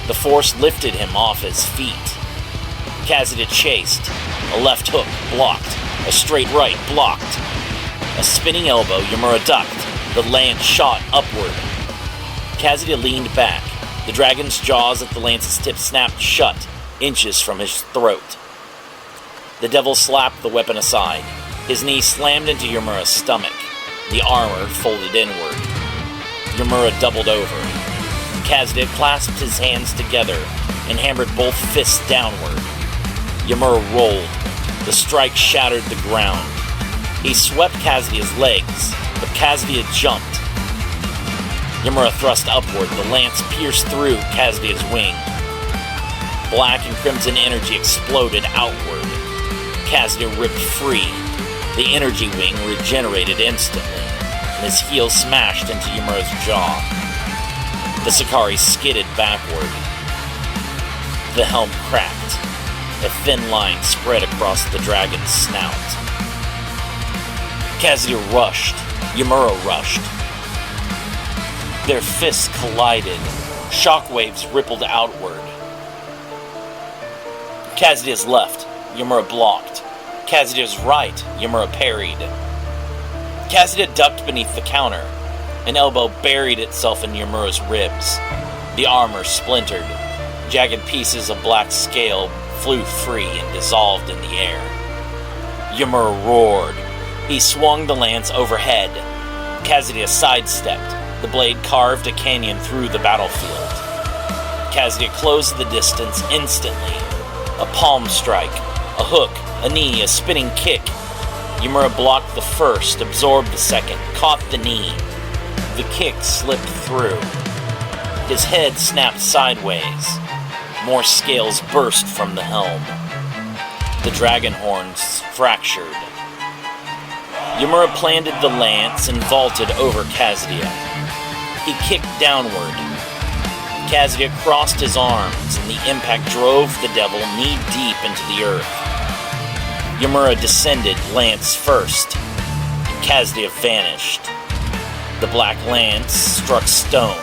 The force lifted him off his feet. Kazuya chased. A left hook, blocked. A straight right, blocked. A spinning elbow, Yamura ducked. The lance shot upward. Kazuya leaned back. The dragon's jaws at the lance's tip snapped shut, inches from his throat. The devil slapped the weapon aside. His knee slammed into Yamura's stomach. The armor folded inward. Yamura doubled over. Kazuya clasped his hands together and hammered both fists downward. Yamura rolled. The strike shattered the ground. He swept Kazuya's legs, but Kazuya jumped. Yamura thrust upward. The lance pierced through Kazuya's wing. Black and crimson energy exploded outward. Kazuya ripped free. The energy wing regenerated instantly, and his heel smashed into Yamura's jaw. The Sakari skidded backward. The helm cracked. A thin line spread across the dragon's snout. Kazuya rushed. Yamura rushed. Their fists collided. Shockwaves rippled outward. Kazuya's left. Yamura blocked. Kazuya's right. Yamura parried. Kazuya ducked beneath the counter. An elbow buried itself in Yamura's ribs. The armor splintered. Jagged pieces of black scale flew free and dissolved in the air. Yamura roared. He swung the lance overhead. Kazuya sidestepped. The blade carved a canyon through the battlefield. Kazuya closed the distance instantly. A palm strike, a hook, a knee, a spinning kick. Yamura blocked the first, absorbed the second, caught the knee. The kick slipped through. His head snapped sideways. More scales burst from the helm. The dragon horns fractured. Yamura planted the lance and vaulted over Kazuya. He kicked downward. Kazuya crossed his arms, and the impact drove the devil knee-deep into the earth. Yamura descended, lance first, and Kazuya vanished. The black lance struck stone.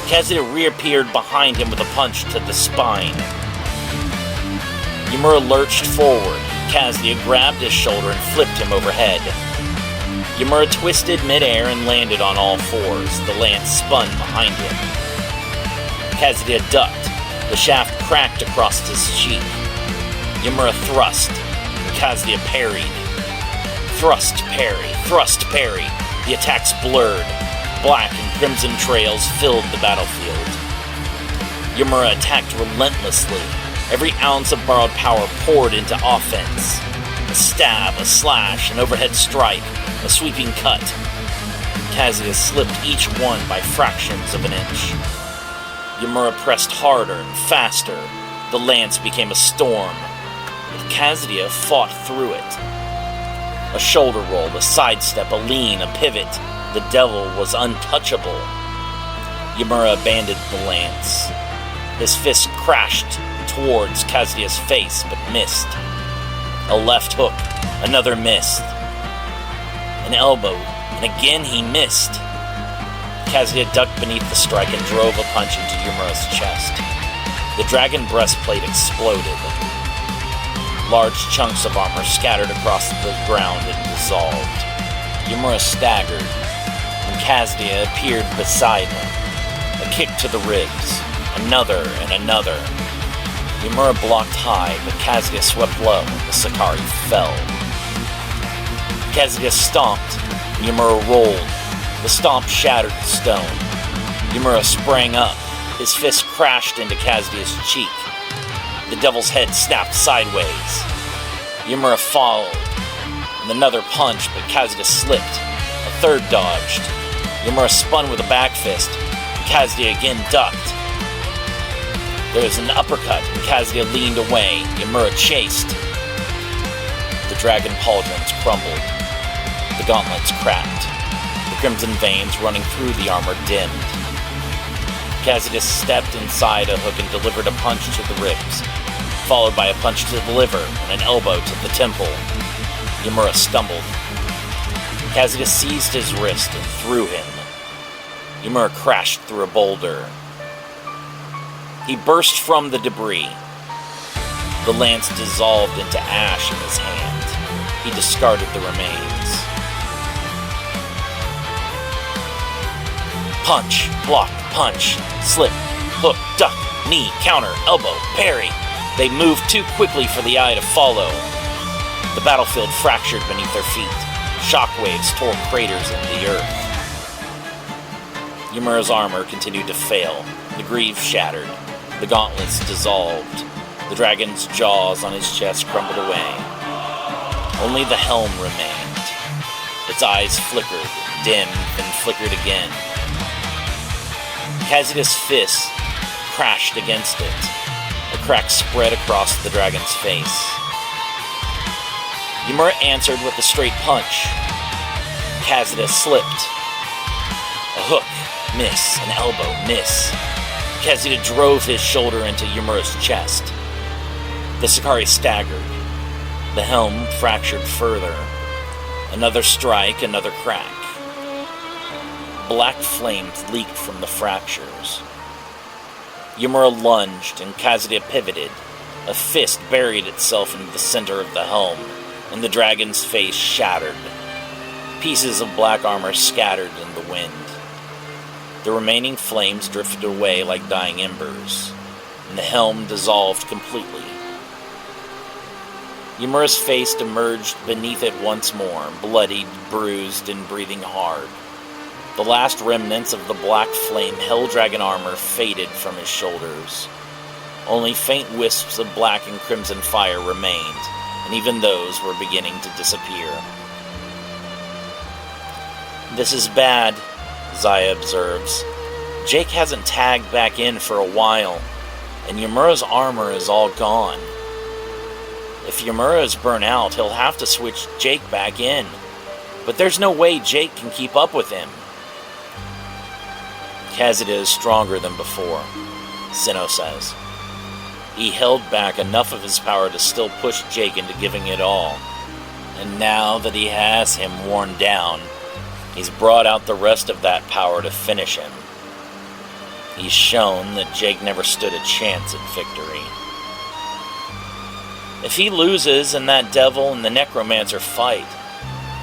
Kazuya reappeared behind him with a punch to the spine. Yamura lurched forward. Kazuya grabbed his shoulder and flipped him overhead. Yamura twisted midair and landed on all fours. The lance spun behind him. Kazuya ducked. The shaft cracked across his cheek. Yamura thrust. Kazuya parried. Thrust, parry. Thrust, parry. The attacks blurred. Black and crimson trails filled the battlefield. Yamura attacked relentlessly. Every ounce of borrowed power poured into offense. A stab, a slash, an overhead strike, a sweeping cut. Kazuya slipped each one by fractions of an inch. Yamura pressed harder and faster. The lance became a storm. But Kazuya fought through it. A shoulder roll, a sidestep, a lean, a pivot. The devil was untouchable. Yamura abandoned the lance. His fist crashed towards Kazuya's face, but missed. A left hook, another missed. An elbow, and again he missed. Kazuya ducked beneath the strike and drove a punch into Yamura's chest. The dragon breastplate exploded. Large chunks of armor scattered across the ground and dissolved. Yamura staggered, and Kazuya appeared beside him. A kick to the ribs, another and another. Yamura blocked high, but Kazuya swept low, and the Sakari fell. Kazuya stomped, and Yamura rolled. The stomp shattered the stone. Yamura sprang up. His fist crashed into Kazuya's cheek. The devil's head snapped sideways. Yamura followed, and another punch, but Kazuya slipped. A third dodged. Yamura spun with a back fist. Kazuya again ducked. There was an uppercut, and Kazuya leaned away. Yamura chased. The dragon pauldrons crumbled. The gauntlets cracked. The crimson veins running through the armor dimmed. Kazuya stepped inside a hook and delivered a punch to the ribs, followed by a punch to the liver and an elbow to the temple. Yamura stumbled. Kazuya seized his wrist and threw him. Yamura crashed through a boulder. He burst from the debris. The lance dissolved into ash in his hand. He discarded the remains. Punch, block, punch, slip, hook, duck, knee, counter, elbow, parry. They moved too quickly for the eye to follow. The battlefield fractured beneath their feet. Shockwaves tore craters in the earth. Yamura's armor continued to fail. The greaves shattered. The gauntlets dissolved. The dragon's jaws on his chest crumbled away. Only the helm remained. Its eyes flickered, dimmed, and flickered again. Kazuya's fist crashed against it. A crack spread across the dragon's face. Yamura answered with a straight punch. Kazuya slipped. A hook, miss. An elbow, miss. Kazuya drove his shoulder into Yamura's chest. The Sakari staggered. The helm fractured further. Another strike, another crack. Black flames leaked from the fractures. Yamura lunged and Kazuya pivoted. A fist buried itself into the center of the helm, and the dragon's face shattered. Pieces of black armor scattered in the wind. The remaining flames drifted away like dying embers, and the helm dissolved completely. Yamura's face emerged beneath it once more, bloodied, bruised, and breathing hard. The last remnants of the black flame hell dragon armor faded from his shoulders. Only faint wisps of black and crimson fire remained, and even those were beginning to disappear. "This is bad," Zaya observes. "Jake hasn't tagged back in for a while, and Yamura's armor is all gone. If Yamura is burnt out, he'll have to switch Jake back in, but there's no way Jake can keep up with him." "Kazuya is stronger than before," Sinnoh says. "He held back enough of his power to still push Jake into giving it all, and now that he has him worn down, he's brought out the rest of that power to finish him. He's shown that Jake never stood a chance at victory." "If he loses and that devil and the necromancer fight,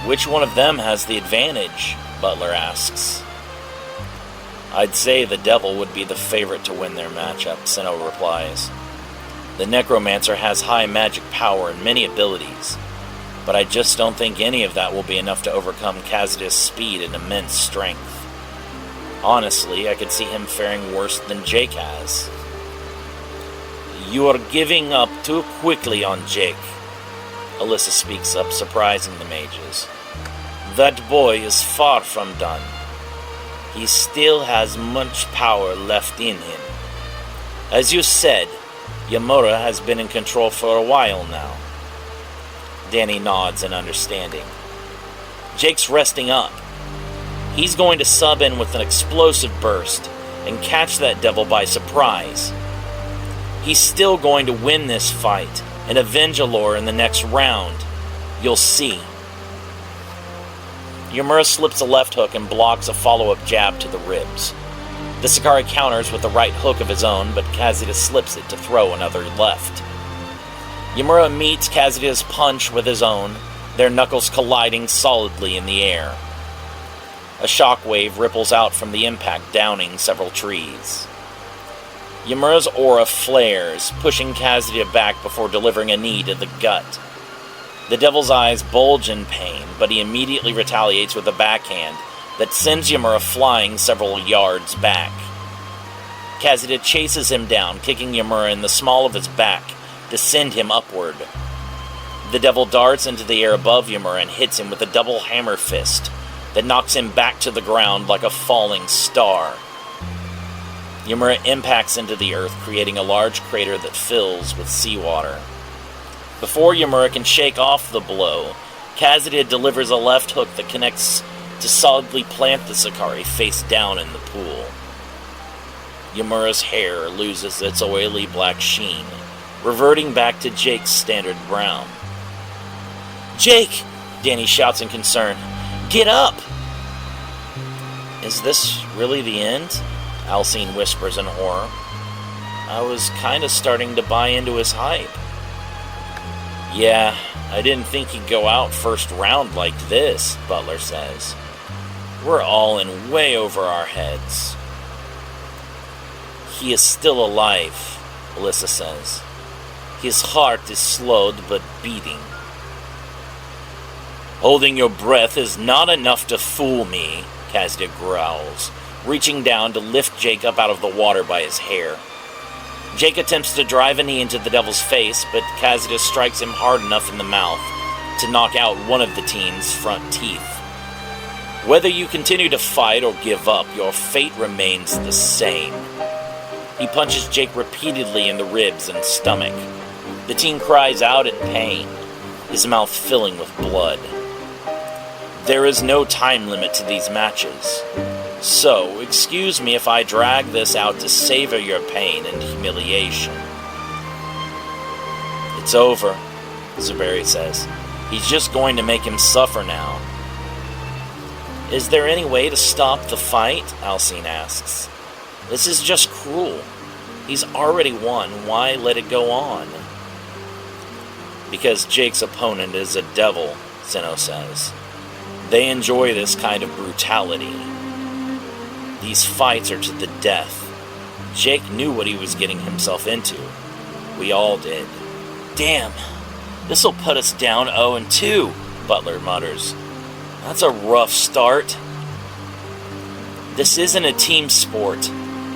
which one of them has the advantage?" Butler asks. "I'd say the devil would be the favorite to win their matchup," Sinnoh replies. "The necromancer has high magic power and many abilities, but I just don't think any of that will be enough to overcome Kazuya's speed and immense strength. Honestly, I could see him faring worse than Jake has." "You are giving up too quickly on Jake," Alyssa speaks up, surprising the mages. "That boy is far from done. He still has much power left in him. As you said, Yamura has been in control for a while now." Danny nods in understanding. "Jake's resting up. He's going to sub in with an explosive burst and catch that devil by surprise. He's still going to win this fight and Evangelion in the next round. You'll see." Yamura slips a left hook and blocks a follow-up jab to the ribs. The Sakari counters with a right hook of his own, but Kazuya slips it to throw another left. Yamura meets Kazuya's punch with his own, their knuckles colliding solidly in the air. A shockwave ripples out from the impact, downing several trees. Yamura's aura flares, pushing Kazuya back before delivering a knee to the gut. The devil's eyes bulge in pain, but he immediately retaliates with a backhand that sends Yamura flying several yards back. Kazuya chases him down, kicking Yamura in the small of his back to send him upward. The devil darts into the air above Yamura and hits him with a double hammer fist, that knocks him back to the ground like a falling star. Yamura impacts into the earth, creating a large crater that fills with seawater. Before Yamura can shake off the blow, Kazuya delivers a left hook that connects to solidly plant the Sakari face down in the pool. Yamura's hair loses its oily black sheen, reverting back to Jake's standard brown. "Jake!" Danny shouts in concern. "Get up!" "Is this really the end?" Alcine whispers in horror. "I was kinda starting to buy into his hype." "Yeah, I didn't think he'd go out first round like this," Butler says. "We're all in way over our heads." "He is still alive," Alyssa says. "His heart is slowed but beating." "Holding your breath is not enough to fool me," Kazuya growls, reaching down to lift Jake up out of the water by his hair. Jake attempts to drive a knee into the devil's face, but Kazuya strikes him hard enough in the mouth to knock out one of the teen's front teeth. "Whether you continue to fight or give up, your fate remains the same." He punches Jake repeatedly in the ribs and stomach. The teen cries out in pain, his mouth filling with blood. "There is no time limit to these matches. So, excuse me if I drag this out to savor your pain and humiliation." "It's over," Zuberi says. "He's just going to make him suffer now." "Is there any way to stop the fight?" Alcine asks. "This is just cruel. He's already won. Why let it go on?" "Because Jake's opponent is a devil," Zeno says. "They enjoy this kind of brutality. These fights are to the death. Jake knew what he was getting himself into. We all did." "Damn, this'll put us down 0-2, Butler mutters. "That's a rough start." "This isn't a team sport,"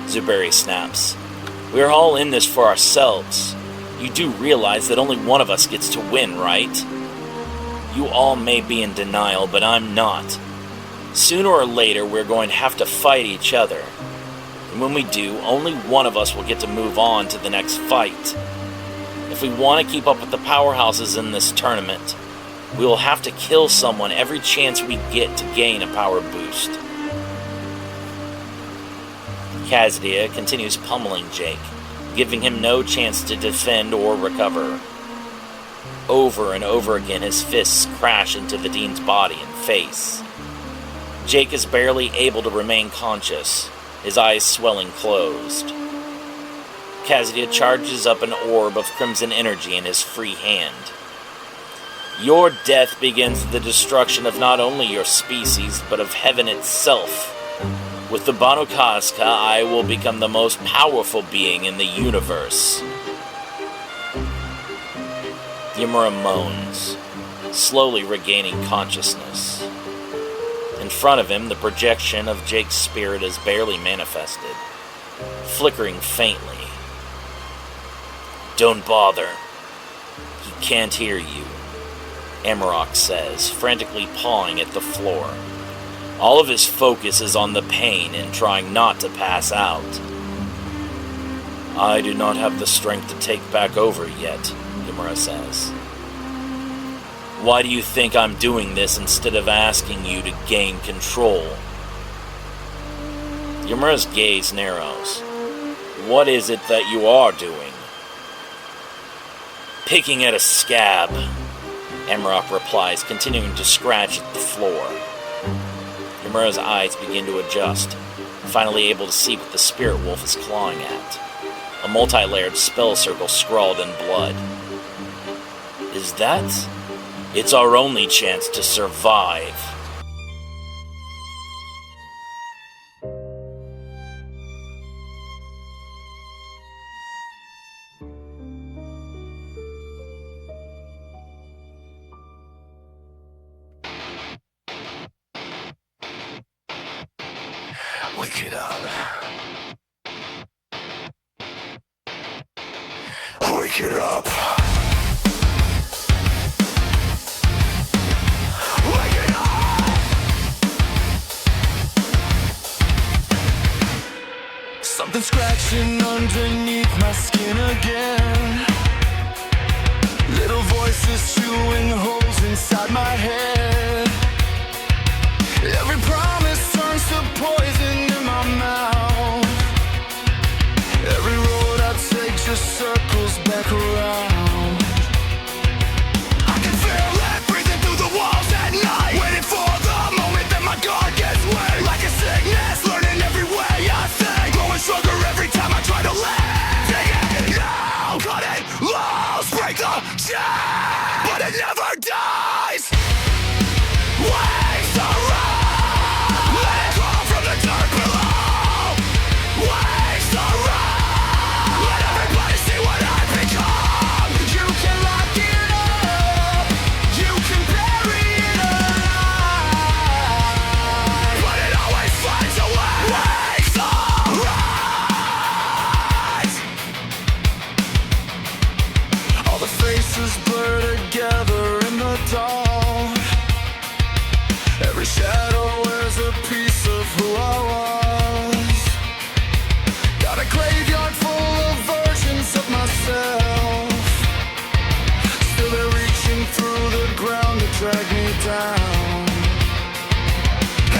Zuberi snaps. "We're all in this for ourselves. You do realize that only one of us gets to win, right? You all may be in denial, but I'm not. Sooner or later, we're going to have to fight each other. And when we do, only one of us will get to move on to the next fight. If we want to keep up with the powerhouses in this tournament, we will have to kill someone every chance we get to gain a power boost." Kazuya continues pummeling Jake, giving him no chance to defend or recover. Over and over again, his fists crash into the dean's body and face. Jake is barely able to remain conscious, his eyes swelling closed. Kazuya charges up an orb of crimson energy in his free hand. "Your death begins the destruction of not only your species, but of heaven itself. With the Banu Kazka, I will become the most powerful being in the universe." Yamura moans, slowly regaining consciousness. In front of him, the projection of Jake's spirit is barely manifested, flickering faintly. "Don't bother. He can't hear you," Amarok says, frantically pawing at the floor. All of his focus is on the pain and trying not to pass out. "I do not have the strength to take back over yet," Yamura says. "Why do you think I'm doing this instead of asking you to gain control?" Yamura's gaze narrows. "What is it that you are doing?" "Picking at a scab," Amarok replies, continuing to scratch at the floor. Yamura's eyes begin to adjust, finally able to see what the spirit wolf is clawing at. A multi-layered spell circle scrawled in blood. "Is that? It's our only chance to survive." Wake it up. Wake it up. Wake it up. Reaching underneath my skin again. Little voices chewing holes inside my head. Every promise turns to poison in my mouth. Every road I take just circles back around. I can feel it breathing through the walls at night, waiting for the moment that my guard gets weak. Like a sickness, learning every way I think, growing stronger every time I try to live. Take it now, cut it loose, break the chain, but it never dies. Waves the road, let it crawl from the dirt below. Waves the road, let everybody see what I've become. You can lock it up, you can bury it alive, but it always finds a way. Waves the rise. All the faces blur together in the dark. Every shadow wears a piece of who I was. Got a graveyard full of versions of myself. Still they're reaching through the ground to drag me down.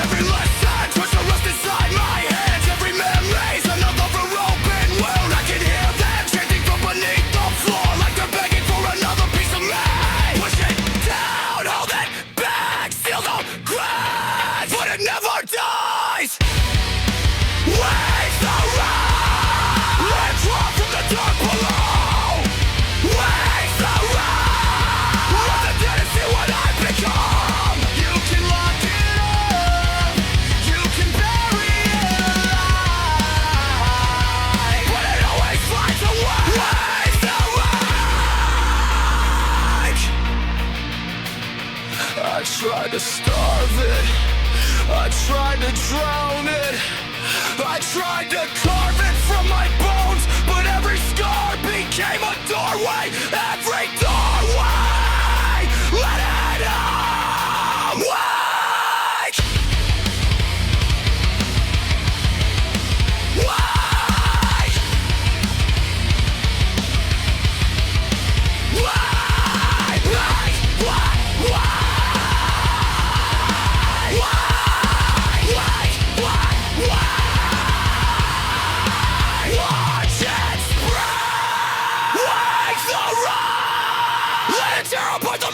Every lesson tries to rust inside my hands. Every memory's another open wound. I can hear them chanting from beneath the floor, like they're begging for another piece of me. Push it down, hold it back, seal the ground, but it never dies. Waves the road, let it drop from the dark below. Waves the road, let the dead see what I've become. You can lock it up, you can bury it alive, but it always finds a way. Waves the road. I tried to starve it, I tried to drown it, I tried to carve it from my bones, but every scar became a doorway. Every doorway, let it awake. Wake. Wake. Wake. Wake. Watch it spread. Wake the road. Let it tear apart the